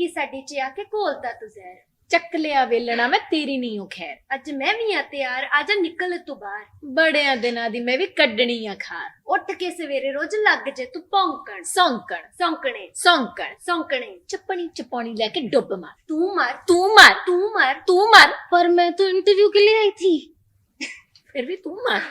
गई साडी च आके घोलता तू जहर। ਚੱਕ ਲਿਆ ਵੇਲਣਾ ਮੈਂ ਤੇਰੀ ਨਹੀਂ ਹੋ ਖੈਰ। अज मैं भी आ तैयार, आजा निकल तू बाहर। ਬੜਿਆਂ ਦਿਨਾਂ ਦੀ ਮੈਂ ਵੀ ਕੱਢਣੀ ਆ ਖਾਰ। उठ के सवेरे रोज लग जे तू भौंकण ਸੌਂਕਣ सौंकणे ਸੌਂਕਣ सौंकणे। ਚੱਪਣੀ ਚਪਾਉਣੀ ਲੈ ਕੇ ਡੁੱਬ ਮਾਰ। तू मार ਤੂੰ ਮਾਰ तू मार। ਤੂੰ ਮਾਰ पर मैं तो इंटरव्यू के लिए आई थी। ਫਿਰ ਵੀ ਤੂੰ ਮਾਰ।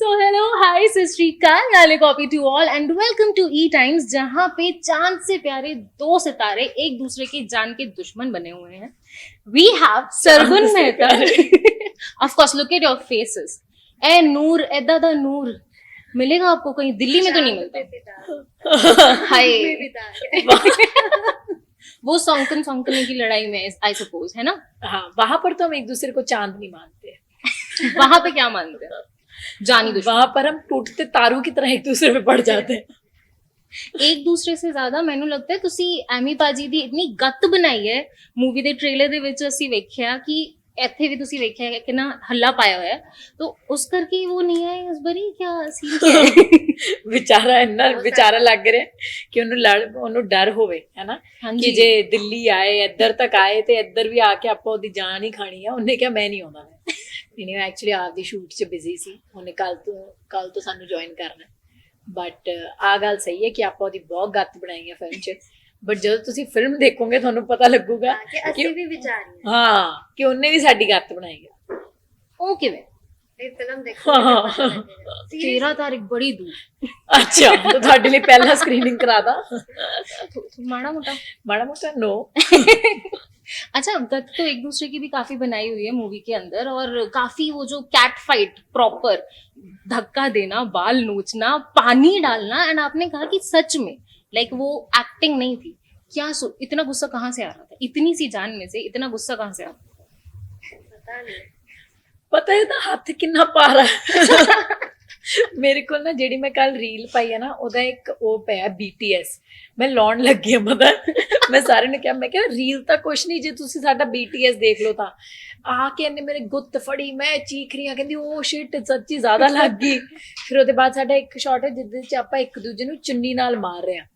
So hello, hi, सत श्री अकाल, नाले copy to all and welcome to E Times, जहाँ पे चांद से प्यारे दो सितारे एक दूसरे के जान के दुश्मन बने हुए हैं। We have Sargun Mehta. Of course, look at your faces. ए नूर, एदा दा नूर मिलेगा आपको कहीं, दिल्ली में तो नहीं मिलता। हाय वो सौंकन सौंकने की लड़ाई में आई सपोज, है ना? हाँ, वहां पर तो हम एक दूसरे को चांद नहीं मानते। वहां पे क्या मानते हैं? जानी दुश्मन। वहां पर हम टूटते तारों की तरह एक दूसरे पे पड़ जाते हैं। एक दूसरे से ਜ਼ਿਆਦਾ ਮੈਨੂੰ ਲੱਗਦਾ ਹੈ ਤੁਸੀਂ ਐਮੀ ਪਾਜੀ ਦੀ ਇਤਨੀ ਗੱਤ ਬਣਾਈ ਹੈ ਮੂਵੀ ਦੇ ਟ੍ਰੇਲਰ ਦੇ ਵਿੱਚ। ਅਸੀਂ ਵੇਖਿਆ ਕਿ ਇੱਥੇ ਵੀ ਤੁਸੀਂ ਵੇਖਿਆ ਕਿ ਨਾ ਹੱਲਾ ਪਾਇਆ ਹੋਇਆ ਹੈ, तो उस करके वो नहीं है इस बारी क्या सीन क्या है? ਵਿਚਾਰਾ ਇੰਨਾ ਵਿਚਾਰਾ ਲੱਗ ਰਿਹਾ ਕਿ ਉਹਨੂੰ ਡਰ ਹੋਵੇ, ਹੈ ਨਾ, ਕਿ ਜੇ ਦਿੱਲੀ ਆਏ ਇੱਧਰ ਤੱਕ ਆਏ ਤੇ ਇੱਧਰ ਵੀ ਆ ਕੇ ਆਪਾਂ ਉਹਦੀ ਜਾਨ ਹੀ ਖਾਣੀ ਆ। ਉਹਨੇ ਕਿਹਾ ਮੈਂ ਨਹੀਂ ਆਉਂਦਾ। ਨਹੀਂ, ਐਕਚੁਅਲੀ ਆਪਦੀ ਸ਼ੂਟ 'ਚ ਬਿਜ਼ੀ ਸੀ। ਉਹਨੇ ਕੱਲ ਤੋਂ ਸਾਨੂੰ ਜੁਆਇਨ ਕਰਨਾ। ਬਟ ਆ ਗੱਲ ਸਹੀ ਹੈ ਕਿ ਆਪਾਂ ਉਹਦੀ ਬਹੁਤ ਗੱਤ ਬਣਾਈ ਹੈ ਫਿਲਮ 'ਚ। ਬਟ ਜਦੋਂ ਤੁਸੀਂ ਫਿਲਮ ਦੇਖੋਗੇ ਤੁਹਾਨੂੰ ਪਤਾ ਲੱਗੂਗਾ कि असली भी विचारी है। ਹਾਂ ਕਿ ਉਹਨੇ ਵੀ ਸਾਡੀ ਗੱਤ ਬਣਾਈ ਹੈ। ਉਹ ਕਿਵੇਂ? ये फिल्म देखो तो पता लगेगा। 13 ਤਾਰੀਖ ਬੜੀ ਦੂਰ। ਅੱਛਾ, ਤਾਂ ਤੁਹਾਡੇ ਲਈ ਪਹਿਲਾਂ ਸਕਰੀਨਿੰਗ ਕਰਾ ਦਾਂ। माड़ा मोटा ਮਾੜਾ ਮੋਟਾ नो। अच्छा, गत तो एक दूसरे की भी काफी बनाई हुई है मूवी के अंदर, और काफी वो जो कैट फाइट प्रॉपर धक्का देना, बाल नोचना, पानी डालना, एंड आपने कहा कि सच में लाइक वो एक्टिंग नहीं थी। क्या इतना गुस्सा कहाँ से आ रहा था? इतनी सी जान में से इतना गुस्सा कहाँ से आ रहा था? पता नहीं। ਪਤਾ ਇਹਦਾ ਹੱਥ ਕਿੰਨਾ ਭਾਰਾ ਮੇਰੇ ਕੋਲ ਨਾ ਜਿਹੜੀ ਮੈਂ ਕੱਲ ਰੀਲ ਪਾਈ ਹੈ ਨਾ, ਉਹਦਾ ਇੱਕ ਉਹ ਪਿਆ BTS। ਮੈਂ ਲਾਉਣ ਲੱਗੀ ਹਾਂ, ਪਤਾ ਮੈਂ ਸਾਰਿਆਂ ਨੂੰ ਕਿਹਾ, ਮੈਂ ਕਿਹਾ ਰੀਲ ਤਾਂ ਕੁਛ ਨਹੀਂ, ਜੇ ਤੁਸੀਂ ਸਾਡਾ BTS ਦੇਖ ਲਓ ਤਾਂ। ਆ ਕੇ ਇਹਨੇ ਮੇਰੇ ਗੁੱਤ ਫੜੀ, ਮੈਂ ਚੀਖ ਰਹੀ ਹਾਂ, ਕਹਿੰਦੀ ਉਹ ਸ਼ਿਟ ਸੱਚੀ ਜ਼ਿਆਦਾ ਲੱਗ ਗਈ। ਫਿਰ ਉਹਦੇ ਬਾਅਦ ਸਾਡਾ ਇੱਕ ਸ਼ਾਟ ਹੈ ਜਿਹਦੇ 'ਚ ਆਪਾਂ ਇੱਕ ਦੂਜੇ ਨੂੰ ਚੁੰਨੀ ਨਾਲ ਮਾਰ ਰਹੇ ਹਾਂ।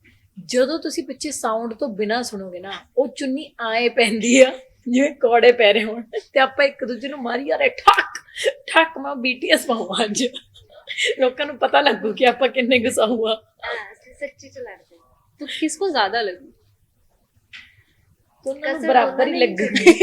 ਜਦੋਂ ਤੁਸੀਂ ਪਿੱਛੇ ਸਾਊਂਡ ਤੋਂ ਬਿਨਾਂ ਸੁਣੋਗੇ ਨਾ, ਉਹ ਚੁੰਨੀ ਆਏ ਪੈਂਦੀ ਆ ਜਿਵੇਂ ਕੌੜੇ ਪੈ ਰਹੇ ਹੋਣ, ਤੇ ਆਪਾਂ ਇੱਕ ਦੂਜੇ ਨੂੰ ਮਾਰੀ ਜਾ ਰਹੇ ਠੱਕ ਠੱਕ। ਮੈਂ BTS ਪਾਵਾਂ ਅੱਜ, ਲੋਕਾਂ ਨੂੰ ਪਤਾ ਲੱਗੂ ਕਿ ਆਪਾਂ ਕਿੰਨੇ ਗੁੱਸਾ ਹੁਆ। असली सच्ची च लड़ते हैं। तो किसको ज्यादा लगी? दोनों बराबर ही लगेगी।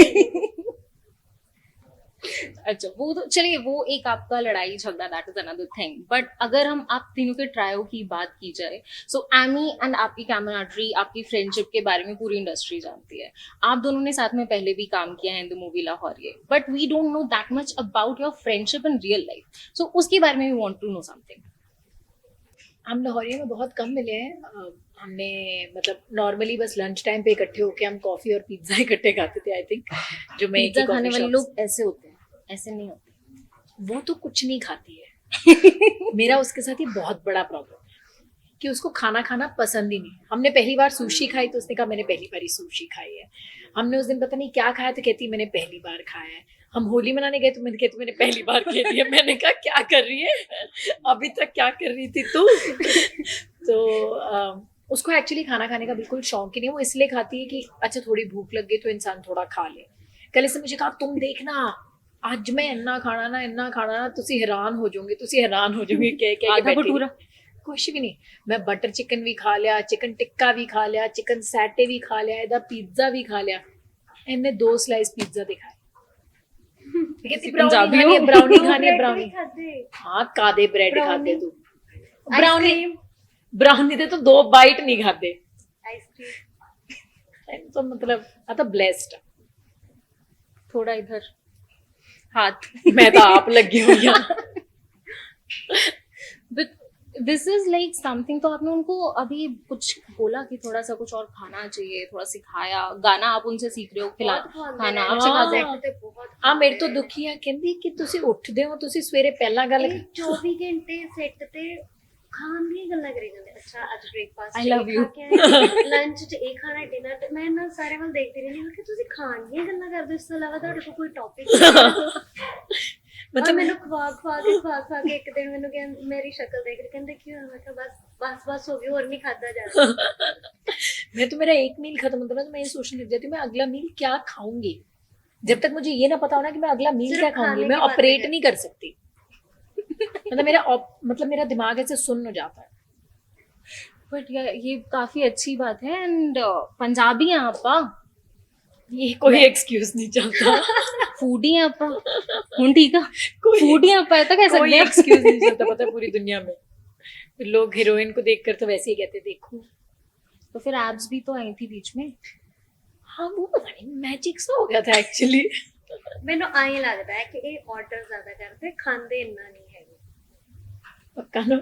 अच्छा, वो तो चलिए, वो एक आपका लड़ाई झगड़ा, that is another thing. But अगर हम आप तीनों के ट्रायो की बात की जाए, सो एमी एंड आपकी कैमराट्री, आपकी फ्रेंडशिप के बारे में पूरी इंडस्ट्री जानती है। आप दोनों ने साथ में पहले भी काम किया है in the movie Lahoriye, but we don't know that much about your friendship in real life. So उसके बारे में we want to know something. हम लाहौरिया में बहुत कम मिले हैं। हमने मतलब नॉर्मली बस लंच टाइम पे इकट्ठे होके हम कॉफी और पिज्जा इकट्ठे खाते थे। आई थिंक जो मैं पिज्जा खाने वाले लोग ऐसे होते हैं, ऐसे नहीं होते। वो तो कुछ नहीं खाती है। मेरा उसके साथ ये बहुत बड़ा प्रॉब्लम है कि उसको खाना खाना पसंद ही नहीं। हमने पहली बार सुशी खाई तो उसने कहा मैंने पहली बार ही सुशी खाई है। हमने उस दिन पता नहीं क्या खाया तो कहती मैंने पहली बार खाया है। हम होली मनाने गए तो मैं कहती मैंने पहली बार खेली है। मैंने कहा क्या कर रही है, अभी तक क्या कर रही थी तू। तो उसको एक्चुअली खाना खाने का बिल्कुल शौक ही नहीं। वो इसलिए खाती है कि अच्छा थोड़ी भूख लग गई तो इंसान थोड़ा खा ले। कल इसने मुझे कहा तुम देखना ਅੱਜ ਮੈਂ ਇੰਨਾ ਖਾਣਾ ਨਾ ਤੁਸੀਂ ਹੈਰਾਨ ਹੋ ਜਾਓਗੇ, आधा भटूरा ਕੁਛ ਵੀ ਨਹੀਂ। ਮੈਂ ਬਟਰ ਚਿਕਨ ਵੀ ਖਾ ਲਿਆ, ਚਿਕਨ ਟਿੱਕਾ ਵੀ ਖਾ ਲਿਆ, ਚਿਕਨ ਸੈਟੇ ਵੀ ਖਾ ਲਿਆ, ਇਹਦਾ ਪੀਜ਼ਾ ਵੀ ਖਾ ਲਿਆ। ਇਹਨੇ 2 ਸਲਾਈਸ ਪੀਜ਼ਾ ਦੇ ਖਾਏ। ਕਹਿੰਦੀ ਬਰਾਉਨੀ ਖਾਣੀ ਹੈ ਬਰਾਉਨੀ। हाँ कादे ब्रेड खाते तू? ब्राउनी दे तो 2 बाइट नहीं खाते। आइसक्रीम तो मतलब आ तो ब्लेस्ड। थोड़ा इधर हाथ मैं तो आप लगी हुई हूँ। This is like something. तो आपने उनको अभी कुछ बोला कि थोड़ा सा कुछ और खाना चाहिए, थोड़ा सिखाया? गाना आप उनसे सीख रहे हो, खिला खाना आप सिखा दो। हाँ मेरे तो दुखी है, कहंदी कि तुसी उठदे हो, तुसी सवेरे पहला गल 24 घंटे सेट ते खान दी गल्लां करी जांदे। अच्छा आज breakfast I love you। Lunch च ਇਹ ਖਾਣਾ, डिनर ਤੇ ਮੈਂ ਨਾ ਸਾਰੇ ਵੱਲ ਦੇਖਦੀ ਰਹਿੰਦੀ ਹਾਂ ਕਿ ਤੁਸੀਂ ਖਾਣ ਦੀਆਂ ਗੱਲਾਂ ਕਰਦੇ ਹੋ, ਇਸ ਤੋਂ ਇਲਾਵਾ ਤੁਹਾਡੇ ਕੋਲ ਕੋਈ ਟੌਪਿਕ मतलब ਮੈਨੂੰ ਖਵਾ ਕੇ ਇੱਕ ਦਿਨ ਮੈਨੂੰ ਕਹਿੰਦੇ, ਮੇਰੀ ਸ਼ਕਲ ਦੇਖ ਕੇ ਕਹਿੰਦੇ ਕੀ ਹੋਇਆ? ਮੈਂ ਕਿਹਾ ਬਸ ਹੋ ਗਈ, ਹੋਰ ਨਹੀਂ ਖਾਦਾ ਜਾ मैं तो मेरा एक मील खत्म होता है ना तो मैं ये सोचने लग जाती हूँ मैं अगला मील क्या खाऊंगी। जब तक मुझे ये ना पता हो ना कि मैं अगला मील सिर्फ क्या खाऊंगी खाने मैं की बातें ऑपरेट करते नहीं कर सकती। मतलब मेरा दिमाग ऐसे सुन्न हो जाता है। बट ये काफी अच्छी बात है। एंड पंजाबी हैं आपा, ये कोई एक्सक्यूज नहीं चलता। फूडी हैं आपा, हूं ठीक है, कोई फूडी हैं आपा, ऐसा कह सकते कोई हैं। एक्सक्यूज नहीं चलता पता है पूरी दुनिया में। लोग हीरोइन को देखकर तो वैसे ही कहते देखो। तो फिर एब्स भी तो आई थी बीच में। हाँ वो पता नहीं मैजिक सा हो गया था एक्चुअली। ਮੈਨੂੰ ਆਈ ਲੱਗਦਾ ਹੈ ਕਿ ਇਹ ਆਰਡਰ ਜ਼ਿਆਦਾ ਕਰਦੇ ਖਾਂਦੇ ਇੰਨਾ ਨਹੀਂ ਹੈਗੇ। पक्का ना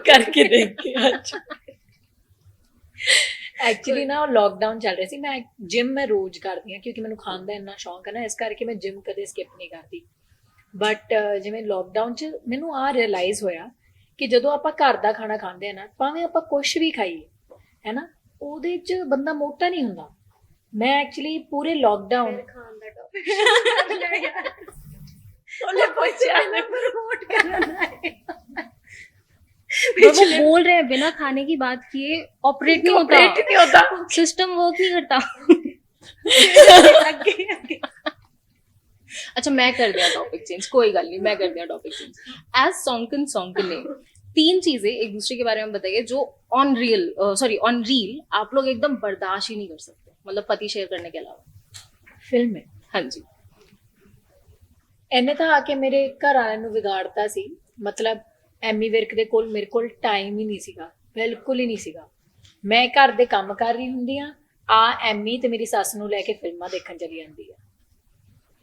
करके देख के अच्छा। एक्चुअली ना लॉकडाउन चल रही थी मैं जिम मैं रोज करती हाँ क्योंकि मैंने खाने का इन्ना शौक है ना इस करके मैं जिम कदे स्किप नहीं करती। बट जिवें लॉकडाउन च मैनू आ रियलाइज होया कि जदों आपां घर दा खाना खांदे हैं ना भावें आपां कुछ भी खाइए है ना ਉਹਦੇ ਚ ਬੰਦਾ ਮੋਟਾ ਨਹੀਂ ਹੁੰਦਾ। मैं एक्चुअली पूरे लॉकडाउन ਫਿਰ ਖਾਣ ਦਾ ਟੌਪਿਕ ਉਹਨੇ ਪੁੱਛਿਆ मैं प्रमोट करना है। वो बोल रहे हैं बिना खाने की बात किए ऑपरेट नहीं होता, ऑपरेट नहीं होता। सिस्टम वर्क नहीं करता। ਅੱਗੇ ਅੱਗੇ अच्छा मैं कर दिया टॉपिक चेंज, कोई गल नहीं, मैं कर दिया टॉपिक चेंज। एज सॉन्कन ने 3 चीजें एक दूसरे के बारे में बताइए जो ऑन रील आप लोग एकदम बर्दाश्त ही नहीं कर सकते, मतलब पति शेयर करने के अलावा। फिल्म में हाँ जी। ਇਹਨੇ ਤਾਂ ਆ ਕੇ ਮੇਰੇ ਘਰ ਵਾਲਿਆਂ ਨੂੰ ਵਿਗਾੜਤਾ ਸੀ। ਮਤਲਬ ਐਮੀ ਵਿਰਕ ਦੇ ਕੋਲ ਮੇਰੇ ਕੋਲ ਟਾਈਮ ਹੀ ਨਹੀਂ ਸੀਗਾ, ਬਿਲਕੁਲ ਹੀ ਨਹੀਂ ਸੀਗਾ। ਮੈਂ ਘਰ ਦੇ ਕੰਮ ਕਰ ਰਹੀ ਹੁੰਦੀ ਆ ਐਮੀ ਤੇ ਮੇਰੀ ਸੱਸ ਨੂੰ ਲੈ ਕੇ ਫਿਲਮਾਂ ਦੇਖਣ ਚਲੀ ਜਾਂਦੀ ਆ।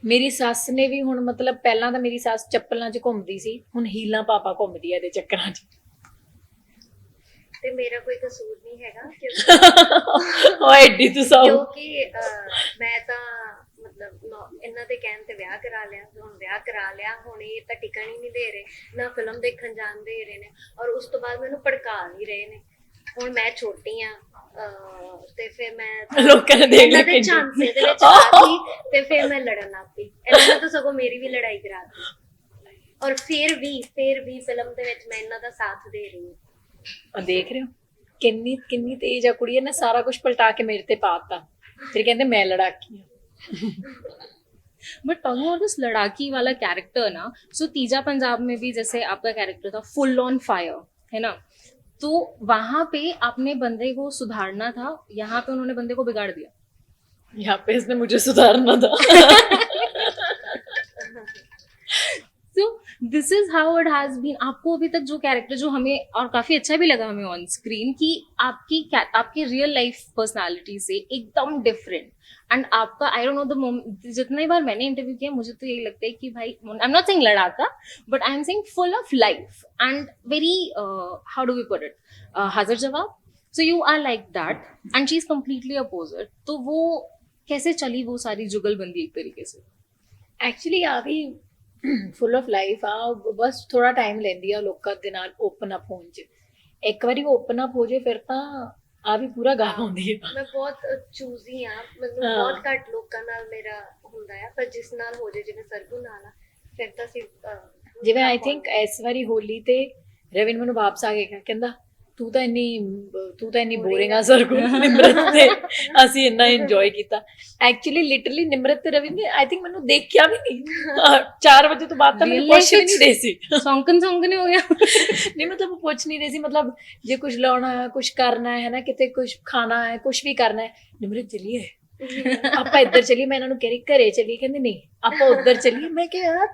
ਮੇਰੀ ਸੱਸ ਨੇ ਵੀ ਹੁਣ ਮਤਲਬ ਪਹਿਲਾਂ ਤਾਂ ਮੇਰੀ ਸੱਸ ਚੱਪਲਾਂ 'ਚ ਘੁੰਮਦੀ ਸੀ, ਹੁਣ ਹੀਲਾਂ ਪਾਪਾ ਘੁੰਮਦੀ ਆ ਇਹਦੇ ਚੱਕਰਾਂ 'ਚ। ਤੇ ਮੇਰਾ ਕੋਈ ਕਸੂਰ ਨਹੀਂ ਹੈਗਾ ਕਿਉਂਕਿ ਉਹ ਐਡੀ ਤੂੰ ਸੌ ਕਿਉਂਕਿ ਮੈਂ ਤਾਂ ਮਤਲਬ ਇਹਨਾਂ ਦੇ ਕਹਿਣ ਤੇ ਵਿਆਹ ਕਰਾ ਲਿਆ, ਹੁਣ ਵਿਆਹ ਕਰਾ ਲਿਆ, ਹੁਣ ਇਹ ਤਾਂ ਟਿਕਣ ਹੀ ਨਹੀਂ ਦੇ ਰਹੇ, ਨਾ ਫਿਲਮ ਦੇਖਣ ਜਾਣ ਦੇ ਰਹੇ ਨੇ ਔਰ ਉਸ ਤੋਂ ਬਾਅਦ ਮੈਨੂੰ ਭੜਕਾ ਨਹੀਂ ਰਹੇ ਨੇ। ਹੁਣ ਮੈਂ ਛੋਟੀ ਆ ਤੇ ਫਿਰ ਮੈਂ ਲੋਕਾਂ ਨੇ ਦੇਖ ਇਹਨਾਂ ਲਿਆ ਦੇ ਕਿ ਝਾਂਸੇ ਦੇ ਵਿੱਚ ਆ ਗਈ ਤੇ ਫਿਰ ਮੈਂ ਲੜਨ ਲੱਗ ਪਈ। ਇਹਨਾਂ ਨੇ ਤਾਂ ਸਗੋਂ ਮੇਰੀ ਵੀ ਲੜਾਈ ਕਰਾ ਦਿੱਤੀ ਔਰ ਫਿਰ ਵੀ ਫਿਲਮ ਦੇ ਵਿੱਚ ਮੈਂ ਇਹਨਾਂ ਦਾ ਸਾਥ ਦੇ ਰਹੀ ਹਾਂ। ਦੇਖ ਰਹੇ ਹੋ ਕਿੰਨੀ ਕਿੰਨੀ ਤੇਜ਼ ਆ ਕੁੜੀ ਨੇ ਸਾਰਾ ਕੁਝ ਪਲਟਾ ਕੇ ਮੇਰੇ ਤੇ ਪਾਤਾ। ਫਿਰ ਕਹਿੰਦੇ ਮੈਂ ਲੜਾਕੀ ਆ। बट टॉकिंग अबाउट दिस लड़ाकी वाला कैरेक्टर ना, सो तीजा पंजाब में भी जैसे आपका कैरेक्टर था फुल ऑन फायर, है ना, तो वहां पे आपने बंदे को सुधारना था, यहाँ पे उन्होंने बंदे को बिगाड़ दिया। यहाँ पे इसने मुझे सुधारना था। So this is how it has been। आपको अभी तक जो कैरेक्टर जो हमें और काफी अच्छा भी लगा हमें ऑन स्क्रीन कि आपकी रियल लाइफ पर्सनालिटी से एकदम डिफरेंट। एंड आपका आई डोंट नो द जितनी बार मैंने इंटरव्यू किया मुझे तो यही लगता है कि भाई आई एम नॉट सेइंग लड़ाका but I am saying full of life and very how do we put it हाजिर जवाब। So you are like that and she is completely opposite. तो वो कैसे चली वो सारी जुगलबंदी एक तरीके से? एक्चुअली आ भी ਫੁੱਲ ਆਫ ਲਾਈਫ ਆ, ਬਸ ਥੋੜਾ ਟਾਈਮ ਲੈਂਦੀ ਆ ਲੋਕਾਂ ਦੇ ਨਾਲ ਓਪਨ ਅਪ ਹੋਣ 'ਚ। ਇੱਕ ਵਾਰੀ ਓਪਨ ਅਪ ਹੋ ਜੇ ਫਿਰ ਤਾਂ ਆ ਵੀ ਪੂਰਾ ਗਾ ਪਾਉਂਦੀ ਹੈ। ਮੈਂ ਬਹੁਤ ਚੂਜ਼ੀ ਆ, ਮੈਨੂੰ ਬਹੁਤ ਘੱਟ ਲੋਕਾਂ ਨਾਲ ਮੇਰਾ ਹੁੰਦਾ ਆ, ਪਰ ਜਿਸ ਨਾਲ ਹੋ ਜੇ ਜਿਵੇਂ ਸਰਗੁਣ ਨਾਲ ਆ ਫਿਰ ਤਾਂ ਜਿਵੇਂ ਆਈ ਥਿੰਕ ਇਸ ਵਾਰੀ ਹੋਲੀ ਤੇ ਰਵਿਨ ਮੈਨੂੰ ਵਾਪਸ ਆ ਕੇ ਕਹਿੰਦਾ ਤੂੰ ਤਾਂ ਇੰਨੀ ਬੋਰਿੰਗ ਆ ਸਰਗੁਣ। ਨਿਮਰਤ ਤੇ ਅਸੀਂ ਇੰਨਾ ਇੰਜੋਏ ਕੀਤਾ। ਐਕਚੁਅਲੀ ਲਿਟਰਲੀ ਨਿਮਰਤ ਤੇ ਰਵਿਨ ਨੇ ਆਈ ਥਿੰਕ ਮੈਨੂੰ ਦੇਖਿਆ ਵੀ ਨਹੀਂ 4 ਵਜੇ ਤੋਂ ਬਾਅਦ ਤਾਂ ਮੈਨੂੰ ਪੁੱਛ ਵੀ ਨਹੀਂ ਰਹੀ ਸੀ। ਸੌਂਕਨ ਹੋ ਗਿਆ। ਨਹੀਂ ਮਤਲਬ ਪੁੱਛ ਨਹੀਂ ਰਹੀ ਸੀ, ਮਤਲਬ ਜੇ ਕੁਝ ਲਾਉਣਾ ਹੈ ਕੁਝ ਕਰਨਾ ਹੈ ਨਾ ਕਿਤੇ ਕੁਝ ਖਾਣਾ ਹੈ ਕੁਝ ਵੀ ਕਰਨਾ ਹੈ ਨਿਮਰਤ ਚਲੀਏ ਆਪਾਂ ਇੱਧਰ ਚਲੀਏ। ਮੈਂ ਇਹਨਾਂ ਨੂੰ ਕਹਿ ਰਹੀ ਘਰੇ ਚਲੀਏ, ਕਹਿੰਦੇ ਨਹੀਂ ਆਪਾਂ ਉੱਧਰ ਚਲੀਏ। ਮੈਂ ਕਿਹਾ ਯਾਰ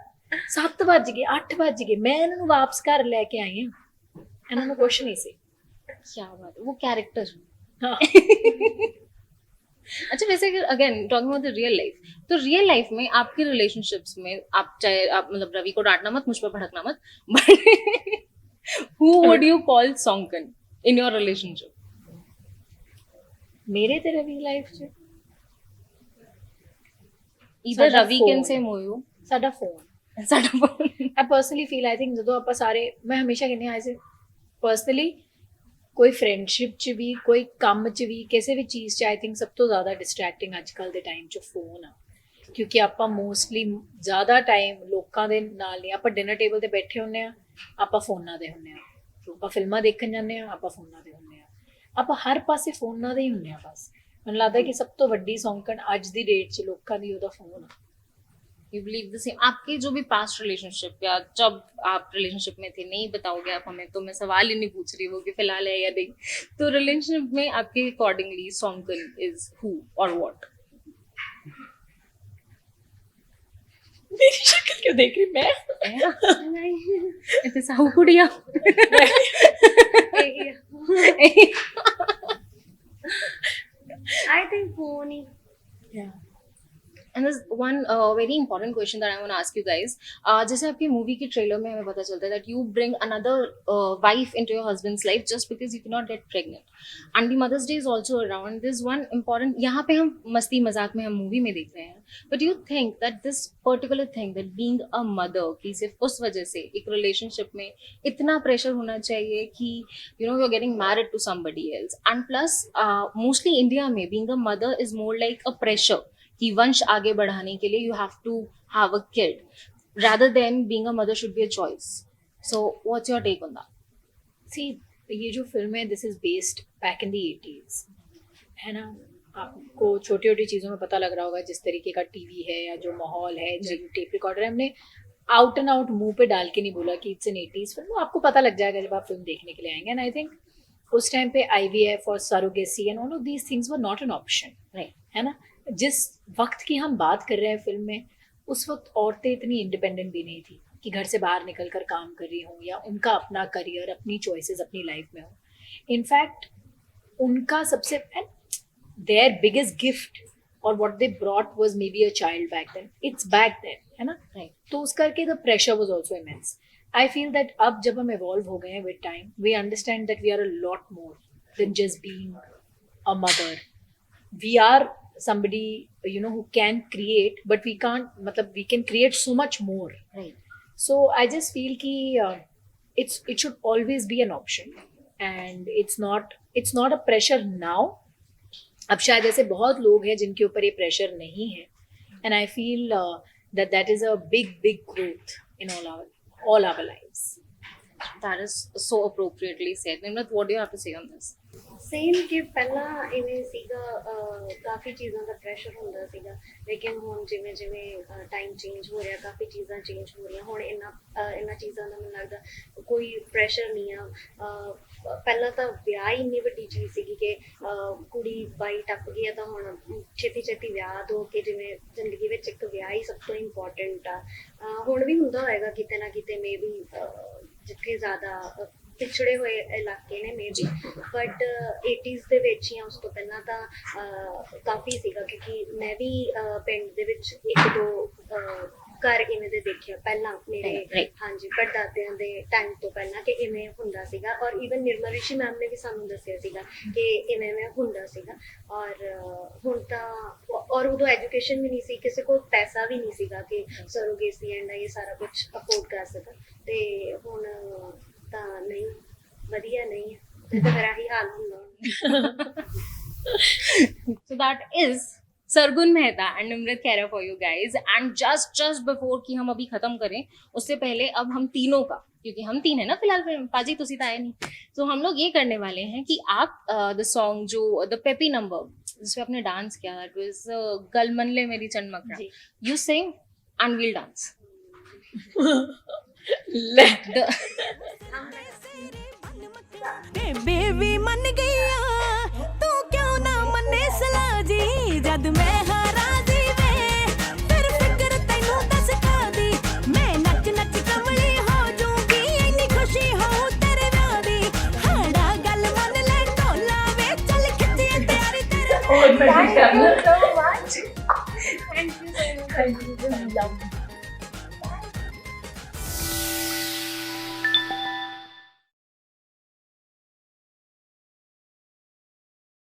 7 ਵੱਜ ਗਏ 8 ਵੱਜ ਗਏ ਮੈਂ ਇਹਨਾਂ ਨੂੰ ਵਾਪਸ ਘਰ ਲੈ ਕੇ ਆਈ ਹਾਂ, ਇਹਨਾਂ ਨੂੰ ਕੁਛ नहीं सी। क्या बात है, वो कैरेक्टर। हाँ। अच्छा वैसे again talking about the real life, तो रियल लाइफ में आपके रिलेशनशिप्स में आप चाहे आप मतलब रवि को डांटना मत, मुझ पर भड़कना मत, but who would you call सॉन्कन इन योर रिलेशनशिप? मेरे ते रवि लाइफ च इधर साडा रवि कैन phone। से मोयो ਸਾਡਾ ਫੋਨ साडा I personally feel I think ਜਦੋਂ ਆਪਾਂ ਸਾਰੇ ਮੈਂ ਹਮੇਸ਼ਾ ਕਹਿੰਦੀ ਹਾਂ ਐਸੇ ਪਰਸਨਲੀ ਕੋਈ ਫਰੈਂਡਸ਼ਿਪ 'ਚ ਵੀ ਕੋਈ ਕੰਮ 'ਚ ਵੀ ਕਿਸੇ ਵੀ ਚੀਜ਼ 'ਚ ਆਈ ਥਿੰਕ ਸਭ ਤੋਂ ਜ਼ਿਆਦਾ ਡਿਸਟਰੈਕਟਿੰਗ ਅੱਜ ਕੱਲ੍ਹ ਦੇ ਟਾਈਮ 'ਚ ਫੋਨ ਆ। ਕਿਉਂਕਿ ਆਪਾਂ ਮੋਸਟਲੀ ਜ਼ਿਆਦਾ ਟਾਈਮ ਲੋਕਾਂ ਦੇ ਨਾਲ ਨਹੀਂ, ਆਪਾਂ ਡਿਨਰ ਟੇਬਲ ਤੇ ਬੈਠੇ ਹੁੰਦੇ ਆ ਆਪਾਂ ਫੋਨਾਂ ਦੇ ਹੁੰਦੇ ਆ, ਆਪਾਂ ਫਿਲਮਾਂ ਦੇਖਣ ਜਾਂਦੇ ਆ ਆਪਾਂ ਫੋਨਾਂ ਦੇ ਹੁੰਦੇ ਆ, ਆਪਾਂ ਹਰ ਪਾਸੇ ਫੋਨਾਂ ਦੇ ਹੀ ਹੁੰਦੇ ਆ ਬਸ। ਮੈਨੂੰ ਲੱਗਦਾ ਕਿ ਸਭ ਤੋਂ ਵੱਡੀ ਸੌਂਕਣ ਅੱਜ ਦੀ ਡੇਟ 'ਚ ਲੋਕਾਂ ਦੀ ਉਹਦਾ ਫੋਨ ਆ। You believe the same? आपके जो भी पास्ट रिलेशनशिप या जब आप रिलेशनशिप में थे, नहीं बताओगे आप हमें तो मैं सवाल ही नहीं पूछ रही हूँ कि फिलहाल है या नहीं, तो रिलेशनशिप में आपके अकॉर्डिंगली सॉन्कन इज हु और व्हाट? मेरी शक्ल क्यों देख रही मैं? इतने साहू कुड़िया I think phone he. Yeah. And there's one very important question that I want to ask you guys. जैसे आपकी मूवी के ट्रेलर में हमें पता चलता है that you bring another wife into your husband's life just because you cannot get pregnant. And the Mother's Day is also around. There's one important, यहाँ पे हम मस्ती मजाक में हम मूवी में देख रहे हैं, but you think that this particular thing that being a mother कि सिर्फ उस वजह से एक relationship में इतना pressure होना चाहिए कि you know you're getting married to somebody else, and plus mostly India में being a mother is more like a pressure कि वंश आगे बढ़ाने के लिए you have to have a kid rather than being a mother should be a choice. So what's your take on that? See, ये जो film है this is based back in the 80s, है ना। आपको छोटी छोटी चीज़ों में पता लग रहा होगा, जिस तरीके का टीवी है या जो माहौल है, जो टेप रिकॉर्डर है, हमने आउट एंड आउट मुंह पे डाल के नहीं बोला कि इट्स एन 80s फिल्म। वो आपको पता लग जाएगा जब आप फिल्म देखने के लिए आएंगे। एंड आई थिंक उस टाइम पे IVF और surrogacy and all of these things were not an option, Right. है ना। जिस वक्त की हम बात कर रहे हैं फिल्म में, उस वक्त औरतें इतनी इंडिपेंडेंट भी नहीं थी कि घर से बाहर निकल कर काम कर रही हों या उनका अपना करियर, अपनी चॉइसेस अपनी लाइफ में हो। इनफैक्ट उनका सबसे देयर बिगेस्ट गिफ्ट और what they brought was maybe a child back then, it's back then, है ना। Right. तो उस करके the pressure was also immense. I feel that अब जब हम इवॉल्व हो गए हैं with time, we understand that we are a lot more than just being a mother. We are somebody who can create, but we can't, matlab we can create so much more. Right. So I just feel ki it should always be an option, and it's not a pressure now. अब शायद ऐसे बहुत लोग हैं जिनके ऊपर ये pressure नहीं है, and I feel that is a big growth in all our lives. That is so appropriately said. Nimrat, what do you have to say on this? Same ਕਿ ਪਹਿਲਾਂ ਇਵੇਂ ਸੀਗਾ, ਕਾਫੀ ਚੀਜ਼ਾਂ ਦਾ ਪ੍ਰੈਸ਼ਰ ਹੁੰਦਾ ਸੀਗਾ, ਲੇਕਿਨ ਹੁਣ ਜਿਵੇਂ ਜਿਵੇਂ ਟਾਈਮ ਚੇਂਜ ਹੋ ਰਿਹਾ, ਕਾਫੀ ਚੀਜ਼ਾਂ ਚੇਂਜ ਹੋ ਰਹੀਆਂ। ਹੁਣ ਇਹਨਾਂ ਚੀਜ਼ਾਂ ਦਾ ਮੈਨੂੰ ਲੱਗਦਾ ਕੋਈ ਪ੍ਰੈਸ਼ਰ ਨਹੀਂ ਆ। ਪਹਿਲਾਂ ਤਾਂ ਵਿਆਹ ਹੀ ਇੰਨੀ ਵੱਡੀ ਚੀਜ਼ ਸੀਗੀ ਕਿ ਕੁੜੀ 22 ਟੱਪ ਗਈ ਆ ਤਾਂ ਹੁਣ ਛੇਤੀ ਵਿਆਹ ਦੋ, ਕਿ ਜਿਵੇਂ ਜ਼ਿੰਦਗੀ ਵਿੱਚ ਇੱਕ ਵਿਆਹ ਹੀ ਸਭ ਤੋਂ ਇੰਪੋਰਟੈਂਟ ਆ। ਹੁਣ ਵੀ ਹੁੰਦਾ ਹੋਏਗਾ ਕਿਤੇ ਨਾ ਕਿਤੇ, ਮੇ ਵੀ ਜਿੱਥੇ ਜ਼ਿਆਦਾ ਪਿਛੜੇ ਹੋਏ ਇਲਾਕੇ ਨੇ ਮੇਬੀ, ਬਟ 80s ਦੇ ਵਿੱਚ ਜਾਂ ਉਸ ਤੋਂ ਪਹਿਲਾਂ ਤਾਂ ਕਾਫੀ ਸੀਗਾ, ਕਿਉਂਕਿ ਮੈਂ ਵੀ ਪਿੰਡ ਦੇ ਵਿੱਚ 1-2 ਘਰ ਇਵੇਂ ਦੇ ਦੇਖਿਆ ਪਹਿਲਾਂ ਮੇਰੇ, ਹਾਂਜੀ, ਪੜਦਾਦਿਆਂ ਦੇ ਟਾਈਮ ਤੋਂ ਪਹਿਲਾਂ, ਕਿ ਇਵੇਂ ਹੁੰਦਾ ਸੀਗਾ। ਔਰ ਈਵਨ ਨਿਰਮਲ ਰਿਸ਼ੀ ਮੈਮ ਨੇ ਵੀ ਸਾਨੂੰ ਦੱਸਿਆ ਸੀਗਾ ਕਿ ਇਵੇਂ ਹੁੰਦਾ ਸੀਗਾ। ਔਰ ਹੁਣ ਤਾਂ, ਔਰ ਉਦੋਂ ਐਜੂਕੇਸ਼ਨ ਵੀ ਨਹੀਂ ਸੀ, ਕਿਸੇ ਕੋਲ ਪੈਸਾ ਵੀ ਨਹੀਂ ਸੀਗਾ ਕਿ ਸਰੋਗੇਸੀ ਐਂਡ ਇਹ ਸਾਰਾ ਕੁਝ ਅਫੋਰਡ ਕਰ ਸਕਣ। ਤੇ ਹੁਣ ਤਾਂ ਨਹੀਂ, ਵਧੀਆ ਨਹੀਂ ਹੈ, ਤਾਂ ਮੇਰਾ ਹੀ ਹਾਲ ਹੁੰਦਾ। So that is Sargun Mehta and Nimrat Khaira for you guys. And just before कि हम अभी खत्म करें, उससे पहले अब हम तीनों का, क्योंकि हम 3 है ना फिलहाल, पाजी तुसी तो आए नहीं, तो हम लोग ये करने वाले हैं कि आप द सॉन्ग जो द पेपी नंबर जिसपे आपने डांस किया, दैट वाज गल मन ले मेरी चनमकरा, you sing and we'll dance. Baby मन गया तू क्यों ना मने सला जी, जद मैं राजी वे फिर फिक्र तैनू दस खा दी, मैं नच नच कमली हो जूंगी, इन्नी खुशी हो तेरे नाल दी, हाड़ा गल मन ले ढोला वे चल खिच्ची तैयारी तेरे। Thank you so much. Thank you so much.